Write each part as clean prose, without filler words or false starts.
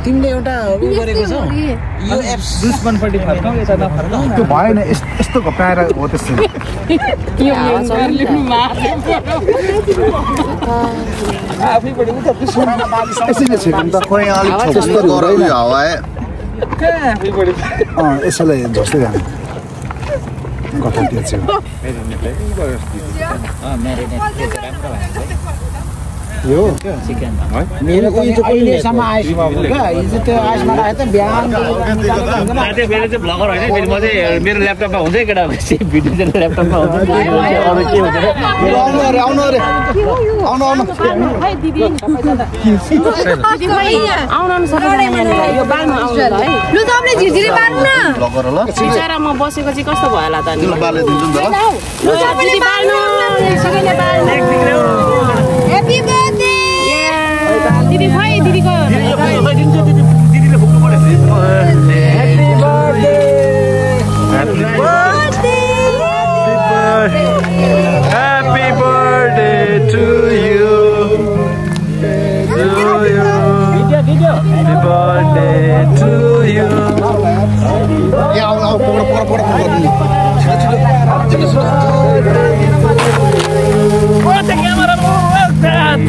तिमीले एउटा उ गरेको छौ यो एप्स दुश्मनपट्टि फर्काउ यता नफर्काउ त्यो भएन यस्तो घप्टाएर हो त्यस्तो यो लेख्नु मार्छ आफैपट्टि उता दुश्मन यसैले छिर्नु त खोइ अलिक छोप्नु गरौ यो हावा आफैपट्टि यसैलाई झस्दै जानु गठन के छ यो मेरो अहिलेसम्म आइसक्यो क्या हिजो त्यो आइसमा राखेको त बिहान त्यो मेरो चाहिँ भ्लगर होइन फेरि म चाहिँ मेरो ल्यापटपमा हुन्छ केटा भिडियो चाहिँ ल्यापटपमा हुन्छ अरू के हुँदैन बिचरा म बसेको चाहिँ कस्तो भयो होला त Happy birthday! दिदी खै दिदीको दिदीले फुक्नु पर्यो Happy birthday to you. Happy birthday to you. What the camera move that?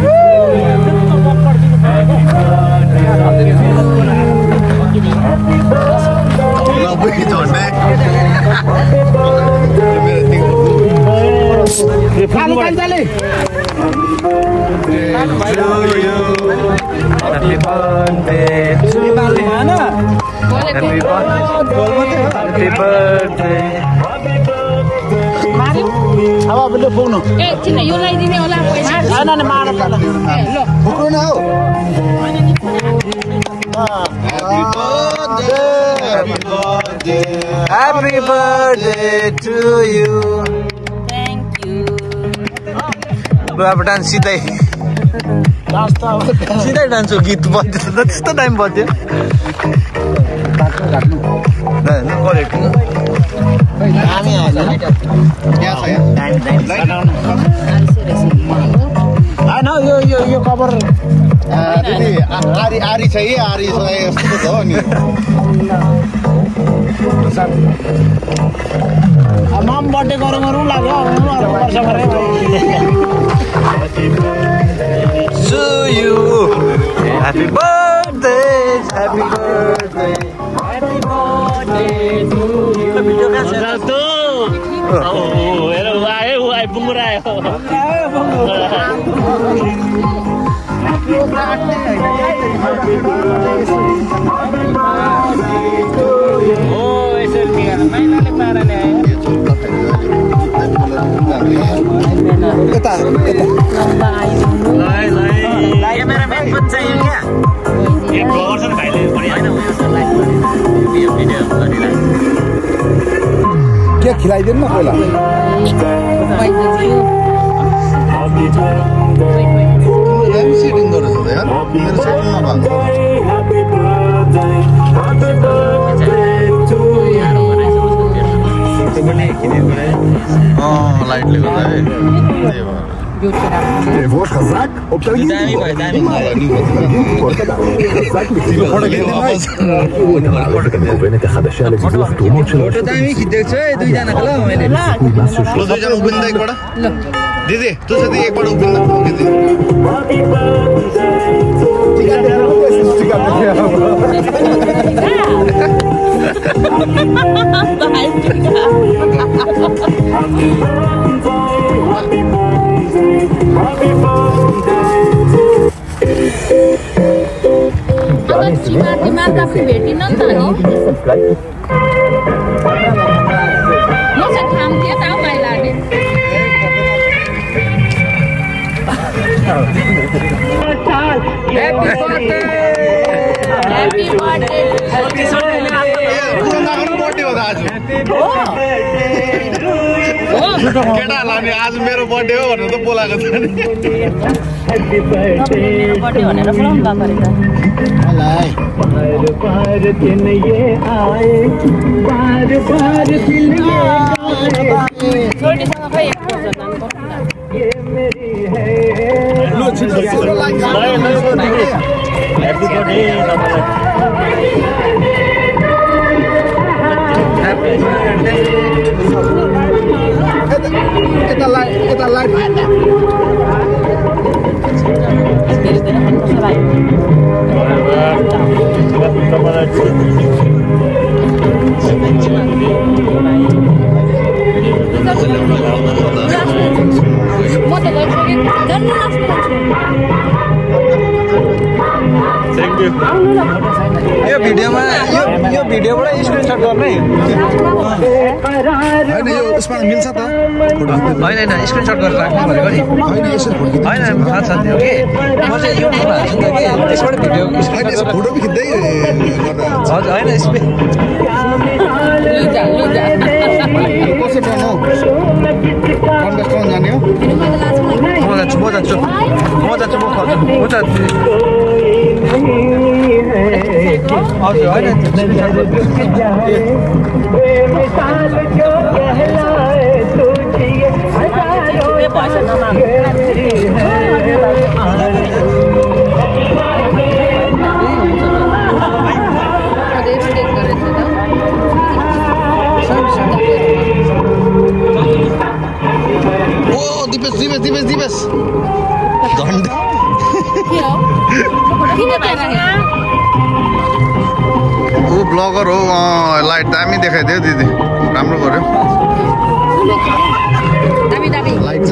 Happy birthday to you. Happy birthday. अब बल्ल पुग्नु ए चिन यो ल्याइदिने होला पैसा हैन न मार त ल पुग्नु न हो Happy birthday to you. Thank you. अब डान्स सिधै सिधै डान्स हो गीत बज्यो त त्यस्तो टाइम बज्यो यो कभर दिदी आरी छ है आरी यस्तो छ नि मम बर्थडे गरौँ लाग्यो वर्ष गरे To you. Happy birthday. Happy birthday. Happy birthday to you. Oh, hello, I bungurayo. Oh, ese es mío. Main le para le. यता क्यामेराम्यान पनि चाहियो क्या एक ब्लगर छ नि भाइले होइन के खिलाइदिनु न पहिला सिटिङ गर्छ यार मेरो सेटिङ नभएको लाइटले गर्दा है Вож казак, המקוונת החדשה לדיווח תרומות של הרשות दिदी तुझं एकपल्ट उभिँदा केटा लाने आज मेरो बर्थडे हो भनेर त बोलाएको छ नि मेरो बर्थडे भनेर फोन गरेको मलाई बार दिन ये आए बार बार दिल ये छोरीसँग खै एक पर्सन ये मेरी है नि तपाईँलाई यता लाइट यो भिडियोमा यो भिडियोबाट स्क्रिनशट गर्ने हैन यो यसमा मिल्छ त होइन स्क्रिनशट गरेर राख्नु भनेको नि हैन यसो फोटो होइन थाहा छ त्यो के म चाहिँ युट्युबमा हाल्छु नि त के त्यसबाट भिडियो हैन यसो फोटो पनि खिच्दै गर्दा हजुर होइन कसो जानु कन्टेस्टमा जाने हो म जान्छु म खर्छु म जान्छु हजुर होइन दिपेश झन्डा ऊ ब्लगर हो लाइट दामी देखाइदियो दिदी राम्रो गर्यो लाइट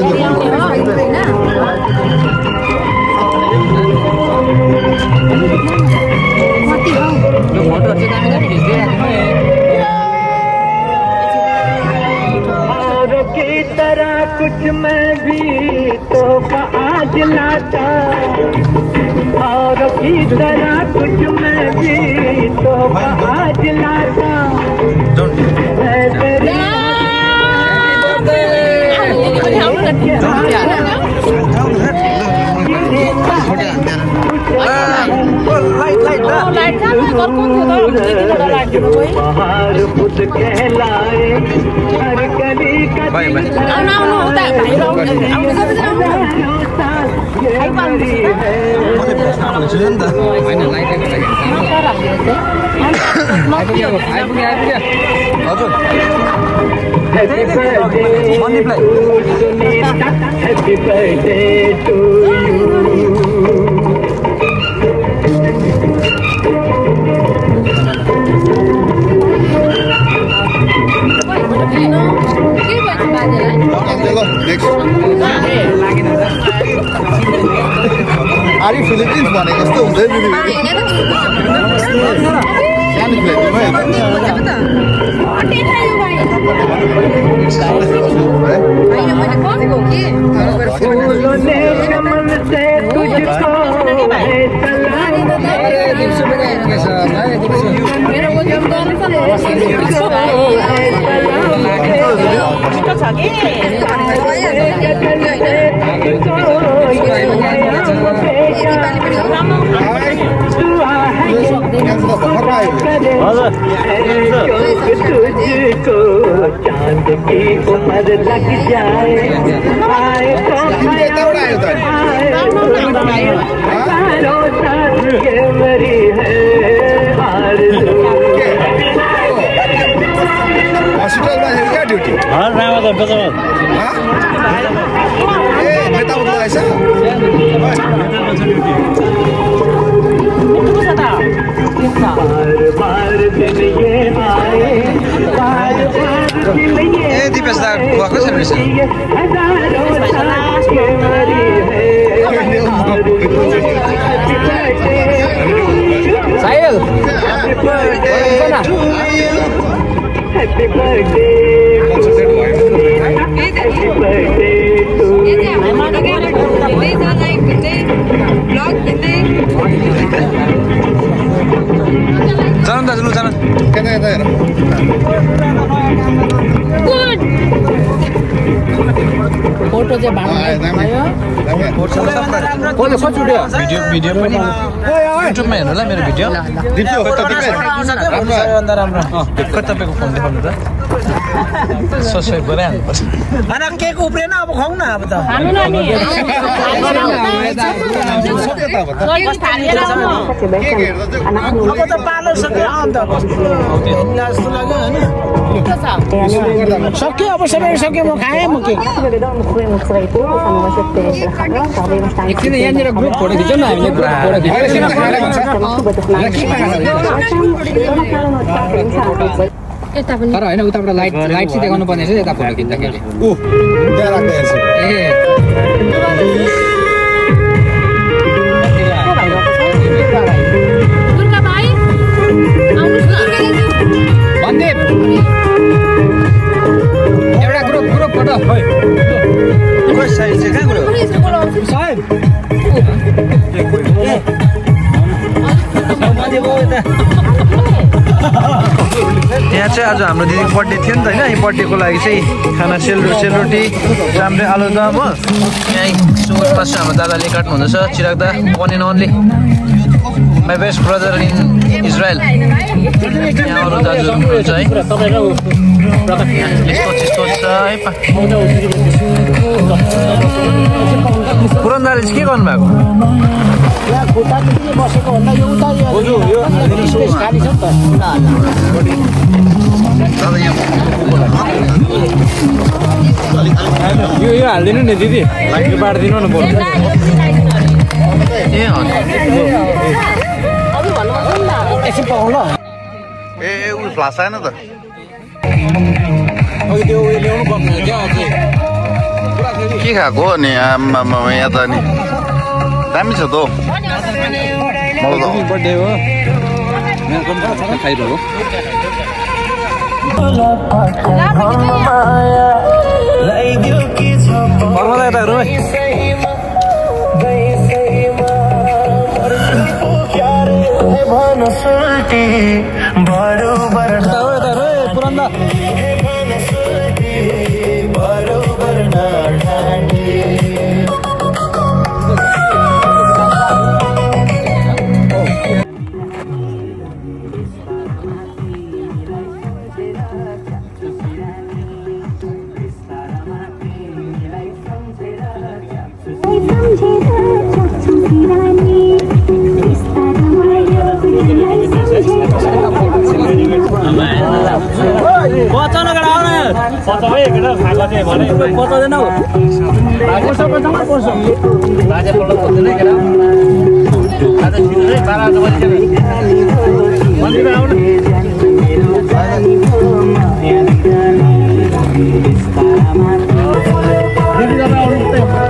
की तरह कुछ मैं भी तो आज लाता और की तरह कुछ मैं भी तो आज लाता Happy birthday to you. Are you Philippines भनेको जस्तो हुँदैन दिदी सानो तुझको चांद की उम्र लग जाए आए तो ये मेरी है हस्पिटलमा क्या ड्युटी ए नेता बोल्दैछ ए दिपेश दा भएको छ रहेछ Sahil Happy birthday to you. जानु दाजु जानु केता केता हेर फोटो चाहिँ भिडियो पनि युट्युबमा हेर्नु ल मेरो भिडियो राम्रो खै तपाईँको फोन देखाउनु त सबै बनाइहाल्नुपर्छ केक उब्रेन अब खाउँ न अब त अब त पालो सक्यो अन्त जस्तो लाग्यो होइन सक्यो अब सबै सक्यो म खाएँ म के एकछिन यहाँनिर ग्रुप फोटो खिचौँ न हामीले ग्रुप फोटो तर होइन उताबाट लाइट चाहिँ देखाउनु पर्ने छ यता फोटो खिच्दाखेरि भन्देप एउटा ग्रुप फोटो यहाँ चाहिँ आज हाम्रो दिदीको बर्थडे थियो नि त होइन यो बर्थडेको लागि चाहिँ खाना सेलरोटी राम्रै आलुदम हो यहाँ सुगरमा चाहिँ हाम्रो दादाले काट्नु हुँदैछ चिराग दा one and only my best brother in Israel यहाँ अरू दाजु हुनुहुन्छ है यस्तो छ है पुरन दाले चाहिँ के गर्नुभएको यो हालिदिनु नि दिदी यो बाँडिदिनु न बोल्नु ए उ फ्लास आएन त के खाएको हो नि यहाँ त नि दामी छ त बर्थडे हो खाइरहो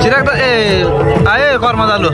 चिराग ए आयो कर्म दालु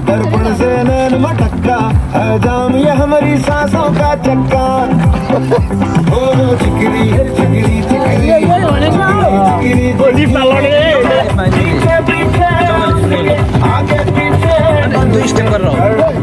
दर्पण से नैन मटक्का है जाम ये हमारी सांसों का चक्का ओ चिकरी चिकरी चिकरी आगे पीछे कर रहा हूँ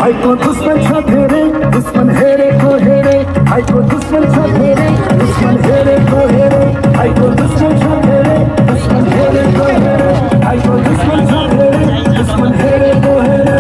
भाइको दुश्मन छ धेरै दुश्मन हेरेको हेरे भाइको दुश्मन छ धेरै दुश्मन हेरेको हेरे भाइको दुश्मन छ धेरै दुश्मन हेरेको हेरे भाइको दुश्मन छ धेरै दुश्मन हेरेको हेरे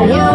Yo